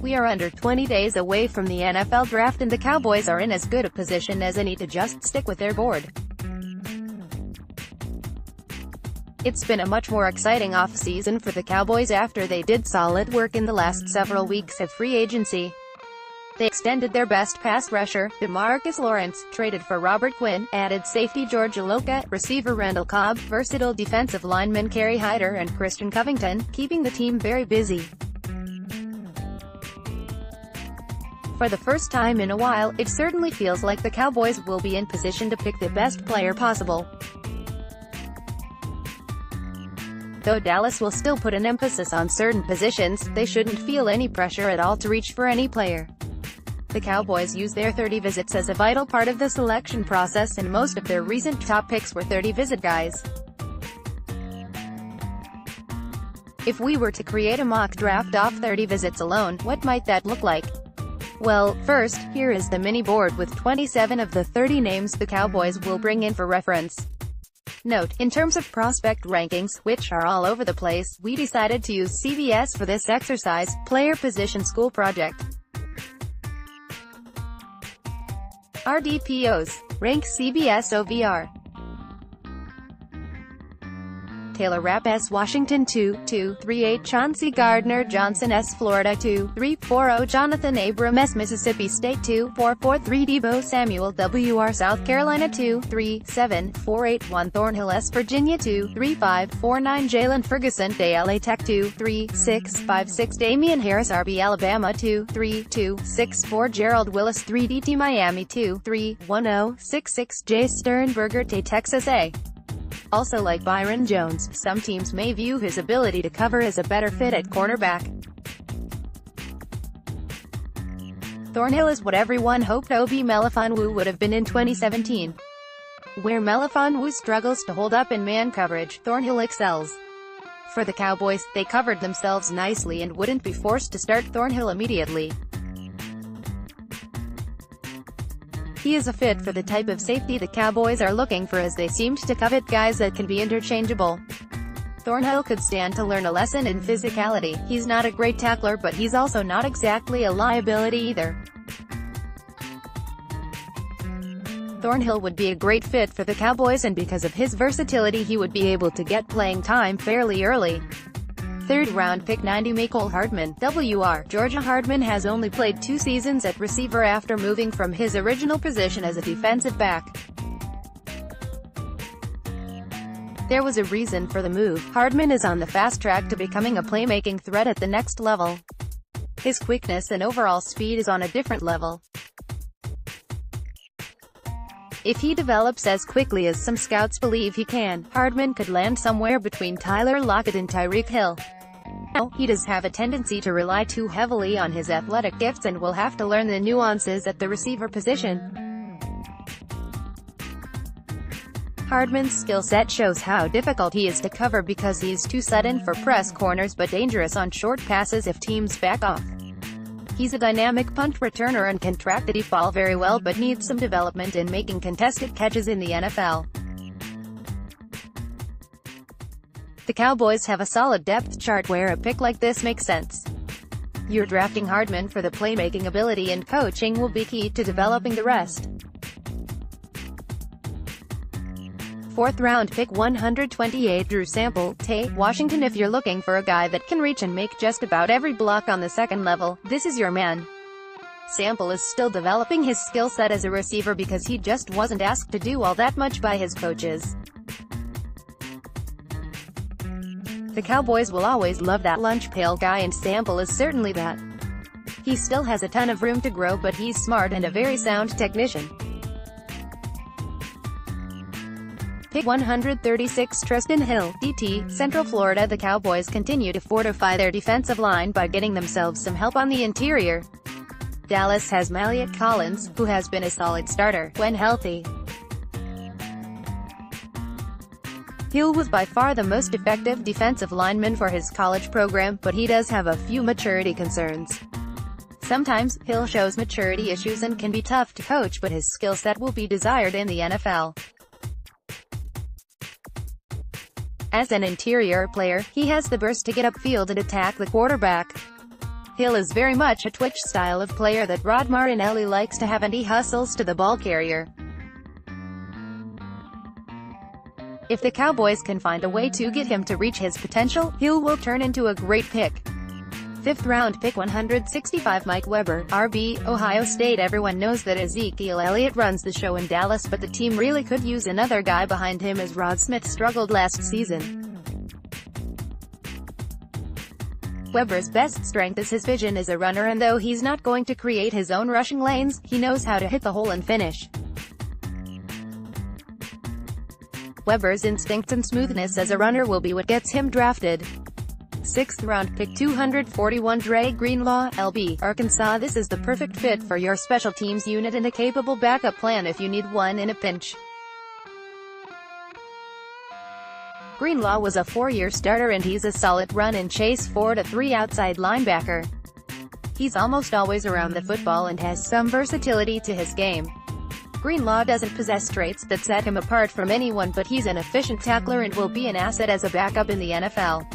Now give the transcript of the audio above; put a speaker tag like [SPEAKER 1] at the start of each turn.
[SPEAKER 1] We are under 20 days away from the NFL draft and the Cowboys are in as good a position as any to just stick with their board. It's been a much more exciting offseason for the Cowboys after they did solid work in the last several weeks of free agency. They extended their best pass rusher, DeMarcus Lawrence, traded for Robert Quinn, added safety George Iloka, receiver Randall Cobb, versatile defensive lineman Kerry, Hyder, and Covington, keeping the team very busy. For the first time in a while, it certainly feels like the Cowboys will be in position to pick the best player possible. Though Dallas will still put an emphasis on certain positions, they shouldn't feel any pressure at all to reach for any player. The Cowboys use their 30 visits as a vital part of the selection process, and most of their recent top picks were 30-visit guys. If we were to create a mock draft off 30 visits alone, what might that look like? Well, first, here is the mini board with 27 of the 30 names the Cowboys will bring in for reference. Note, in terms of prospect rankings, which are all over the place, we decided to use CBS for this exercise, Player Position School Project. RDPOs. Rank CBS OVR. Taylor Rapp S. Washington 2-2-3-8 Chauncey Gardner Johnson S. Florida 2-3-4-0 Jonathan Abram S. Mississippi State 2-4-4-3 Deebo Samuel W.R. South Carolina 2-3-7-4-8-1 Thornhill S. Virginia 2-3-5-4-9 Jalen Ferguson Day LA Tech 2-3-6-5-6 Damian Harris RB Alabama 2-3-2-6-4 Gerald Willis 3DT Miami 2-3-1-0-6-6 Jay Sternberger Tay Texas A. Also, like Byron Jones, some teams may view his ability to cover as a better fit at cornerback. Thornhill is what everyone hoped Obi Melifonwu would have been in 2017. Where Melifonwu struggles to hold up in man coverage, Thornhill excels. For the Cowboys, they covered themselves nicely and wouldn't be forced to start Thornhill immediately. He is a fit for the type of safety the Cowboys are looking for, as they seemed to covet guys that can be interchangeable. Thornhill could stand to learn a lesson in physicality. He's not a great tackler, but he's also not exactly a liability either. Thornhill would be a great fit for the Cowboys, and because of his versatility he would be able to get playing time fairly early. Third-round pick 90 Mecole Hardman, WR. Georgia Hardman has only played 2 seasons at receiver after moving from his original position as a defensive back. There was a reason for the move. Hardman is on the fast track to becoming a playmaking threat at the next level. His quickness and overall speed is on a different level. If he develops as quickly as some scouts believe he can, Hardman could land somewhere between Tyler Lockett and Tyreek Hill. Now, he does have a tendency to rely too heavily on his athletic gifts and will have to learn the nuances at the receiver position. Hardman's skill set shows how difficult he is to cover because he's too sudden for press corners but dangerous on short passes if teams back off. He's a dynamic punt returner and can track the deep ball very well, but needs some development in making contested catches in the NFL. The Cowboys have a solid depth chart where a pick like this makes sense. You're drafting Hardman for the playmaking ability, and coaching will be key to developing the rest. 4th-round pick 128 Drew Sample, Tay, Washington. If you're looking for a guy that can reach and make just about every block on the second level, this is your man. Sample is still developing his skill set as a receiver because he just wasn't asked to do all that much by his coaches. The Cowboys will always love that lunch pail guy, and Sample is certainly that. He still has a ton of room to grow, but he's smart and a very sound technician. Pick 136 Tristan Hill, DT, Central Florida. The Cowboys continue to fortify their defensive line by getting themselves some help on the interior. Dallas has Maliek Collins, who has been a solid starter when healthy. Hill was by far the most effective defensive lineman for his college program, but he does have a few maturity concerns. Sometimes, Hill shows maturity issues and can be tough to coach, but his skill set will be desired in the NFL. As an interior player, he has the burst to get upfield and attack the quarterback. Hill is very much a twitch style of player that Rod Marinelli likes to have, and he hustles to the ball carrier. If the Cowboys can find a way to get him to reach his potential, Hill will turn into a great pick. 5th round pick 165 Mike Weber, RB, Ohio State. Everyone knows that Ezekiel Elliott runs the show in Dallas, but the team really could use another guy behind him as Rod Smith struggled last season. Weber's best strength is his vision as a runner, and though he's not going to create his own rushing lanes, he knows how to hit the hole and finish. Weber's instincts and smoothness as a runner will be what gets him drafted. 6th round pick 241 Dre Greenlaw, LB, Arkansas. This is the perfect fit for your special teams unit and a capable backup plan if you need one in a pinch. Greenlaw was a 4-year starter, and he's a solid run and chase 4-3 outside linebacker. He's almost always around the football and has some versatility to his game. Greenlaw doesn't possess traits that set him apart from anyone, but he's an efficient tackler and will be an asset as a backup in the NFL.